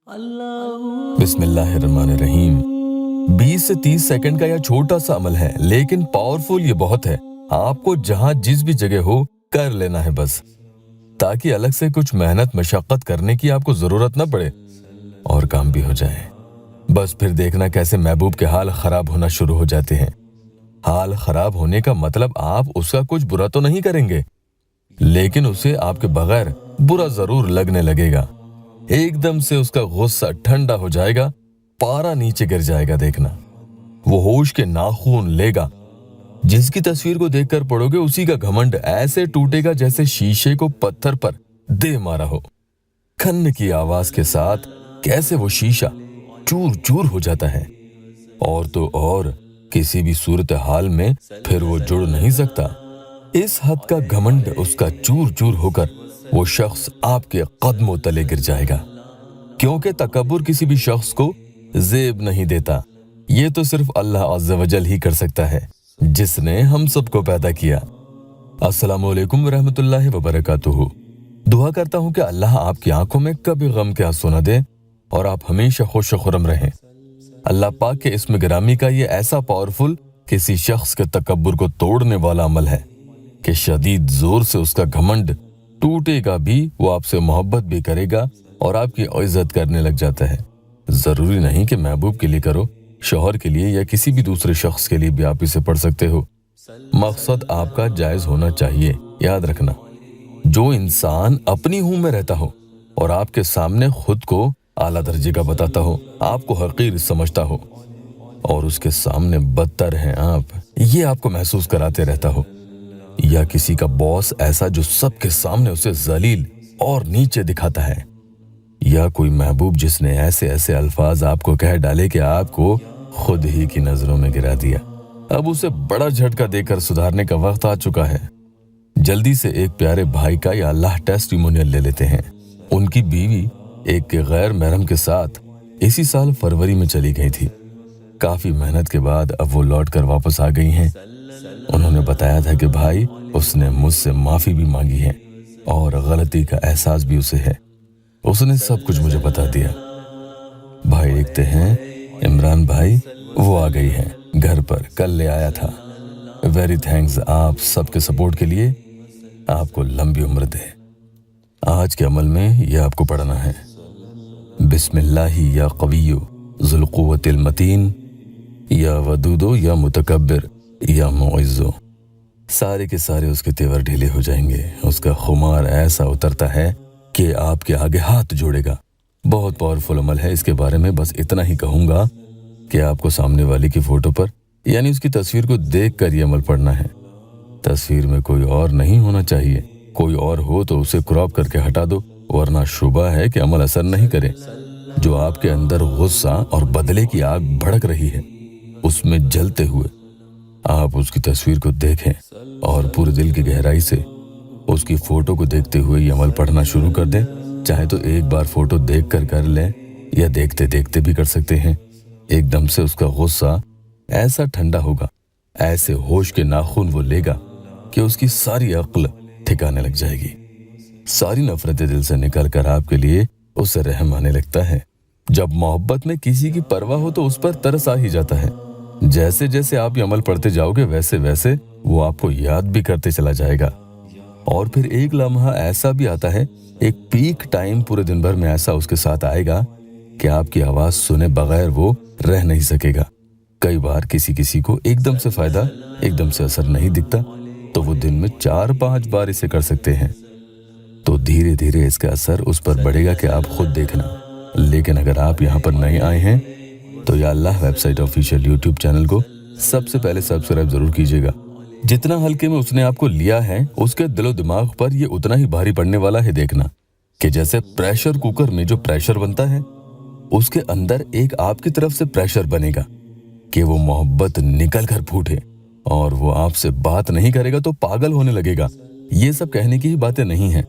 बिस्मिल्लाहिर्रहमानिर्रहीम। 20 से 30 सेकंड का यह छोटा सा अमल है, लेकिन पावरफुल ये बहुत है। आपको जहां जिस भी जगह हो कर लेना है बस, ताकि अलग से कुछ मेहनत मशक्कत करने की आपको जरूरत न पड़े और काम भी हो जाए। बस फिर देखना कैसे महबूब के हाल खराब होना शुरू हो जाते हैं। हाल खराब होने का मतलब आप उसका कुछ बुरा तो नहीं करेंगे, लेकिन उसे आपके बगैर बुरा जरूर लगने लगेगा। एकदम से उसका गुस्सा ठंडा हो जाएगा, पारा नीचे गिर जाएगा। देखना वो होश के नाखून लेगा। जिसकी तस्वीर को देखकर पड़ोगे उसी का घमंड ऐसे टूटेगा जैसे शीशे को पत्थर पर दे मारा हो। खन्न की आवाज के साथ कैसे वो शीशा चूर चूर हो जाता है, और तो और किसी भी सूरत हाल में फिर वो जुड़ नहीं सकता। इस हद का घमंड उसका चूर चूर होकर वो शख्स आपके कदमों तले गिर जाएगा, क्योंकि तकब्बुर किसी भी शख्स को ज़ेब नहीं देता। ये तो सिर्फ अल्लाह अज़्ज़ा वजल ही कर सकता है, जिसने हम सबको पैदा किया। अस्सलामु अलैकुम वरहमतुल्लाहि वबरकातुहू। दुआ करता हूँ कि अल्लाह आपकी आंखों में कभी गम के आंसू न दे और आप हमेशा खुश खुरम रहें। अल्लाह पाक के इस्म गिरामी का ये ऐसा पावरफुल, किसी शख्स के तकब्बुर को तोड़ने वाला अमल है कि शदीद जोर से उसका घमंड टूटेगा भी, वो आपसे मोहब्बत भी करेगा और आपकी इज्जत करने लग जाता है। जरूरी नहीं कि महबूब के लिए करो, शौहर के लिए या किसी भी दूसरे शख्स के लिए भी आप इसे पढ़ सकते हो। मकसद आपका जायज होना चाहिए। याद रखना, जो इंसान अपनी हूं में रहता हो और आपके सामने खुद को आला दर्जे का बताता हो, आपको हकीर समझता हो, और उसके सामने बदतर हैं आप, ये आपको महसूस कराते रहता हो, या किसी का बॉस ऐसा जो सबके सामने उसे जलील और नीचे दिखाता है, या कोई महबूब जिसने ऐसे ऐसे अल्फाज आपको कह डाले कि आपको खुद ही की नजरों में गिरा दिया। अब उसे बड़ा झटका देकर सुधारने का वक्त आ चुका है। जल्दी से एक प्यारे भाई का या अल्लाह टेस्टिमोनियल ले लेते हैं। उनकी बीवी एक के गैर महरम के साथ इसी साल फरवरी में चली गई थी। काफी मेहनत के बाद अब वो लौट कर वापस आ गई हैं। उन्होंने बताया था कि भाई, उसने मुझसे माफी भी मांगी है और गलती का एहसास भी उसे है। उसने सब कुछ मुझे बता दिया। भाई लिखते हैं, इमरान भाई वो आ गई है घर पर, कल ले आया था। वेरी थैंक्स आप सबके सपोर्ट के लिए, आपको लंबी उम्र दे। आज के अमल में ये आपको पढ़ना है, बिस्मिल्लाहि या कवियो ज़ुल कुव्वतिल मतीन, या वदूदो या मुतकब्बिर या मुइज़्ज़ो। सारे के सारे उसके तेवर ढीले हो जाएंगे। उसका खुमार ऐसा उतरता है कि आपके आगे हाथ जोड़ेगा। बहुत पावरफुल अमल है। इसके बारे में बस इतना ही कहूंगा कि आपको सामने वाले की फोटो पर यानी उसकी तस्वीर को देख कर ये अमल पढ़ना है। तस्वीर में कोई और नहीं होना चाहिए। कोई और हो तो उसे क्रॉप करके हटा दो, वरना शुबा है कि अमल असर नहीं करे। जो आपके अंदर गुस्सा और बदले की आग भड़क रही है, उसमें जलते हुए आप उसकी तस्वीर को देखें और पूरे दिल की गहराई से उसकी फोटो को देखते हुए ये अमल पढ़ना शुरू कर दें। चाहे तो एक बार फोटो देख कर लें या देखते देखते भी कर सकते हैं। एकदम से उसका गुस्सा ऐसा ठंडा होगा, ऐसे होश के नाखून वो लेगा कि उसकी सारी अक्ल ठिकाने लग जाएगी। सारी नफरतें दिल से निकल कर आपके लिए उसे रहम आने लगता है। जब मोहब्बत में किसी की परवाह हो तो उस पर तरस आ ही जाता है। जैसे जैसे आप ये अमल पढ़ते जाओगे वैसे वैसे वो आपको याद भी करते चला जाएगा। और फिर एक लम्हा ऐसा भी आता है, एक पीक टाइम पूरे दिन भर में ऐसा उसके साथ आएगा कि आपकी आवाज सुने बगैर वो रह नहीं सकेगा। कई बार किसी किसी को एकदम से फायदा, एकदम से असर नहीं दिखता, तो वो दिन में 4-5 बार इसे कर सकते हैं। तो धीरे धीरे इसका असर उस पर बढ़ेगा कि आप खुद देखना। लेकिन अगर आप यहाँ पर नए आए हैं तो या अल्लाह वेबसाइट ऑफिशियल यूट्यूब चैनल को सबसे पहले सब्सक्राइब जरूर कीजिएगा। जितना हल्के में उसने आपको लिया है, उसके दिलो दिमाग पर ये उतना ही भारी पड़ने वाला है। देखना कि जैसे प्रेशर कुकर में जो प्रेशर बनता है, उसके अंदर एक आपकी तरफ से प्रेशर बनेगा कि वो मोहब्बत निकल कर फूटे, और वो आपसे बात नहीं करेगा तो पागल होने लगेगा। ये सब कहने की ही बातें नहीं हैं।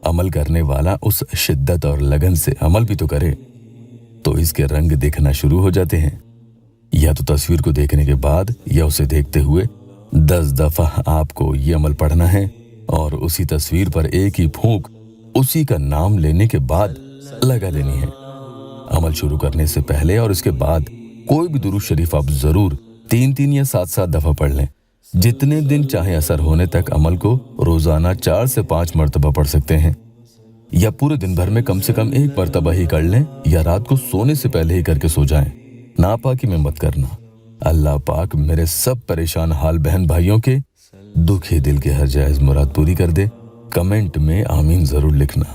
अमल करने वाला उस शिद्दत और लगन से अमल भी तो करे, तो इसके रंग देखना शुरू हो जाते हैं। या तो तस्वीर को देखने के बाद या उसे देखते हुए 10 दफा आपको ये अमल पढ़ना है, और उसी तस्वीर पर एक ही फूंक उसी का नाम लेने के बाद लगा देनी है। अमल शुरू करने से पहले और इसके बाद कोई भी दुरूद शरीफ आप जरूर 3-3 या 7-7 दफा पढ़ लें। जितने दिन चाहे असर होने तक अमल को रोजाना 4 से 5 मर्तबा पढ़ सकते हैं, या पूरे दिन भर में कम से कम 1 मर्तबा ही कर लें, या रात को सोने से पहले ही करके सो जाएं। नापाकी में मत करना। अल्लाह पाक मेरे सब परेशान हाल बहन भाइयों के दुखी दिल के हर जायज मुराद पूरी कर दे। कमेंट में आमीन जरूर लिखना।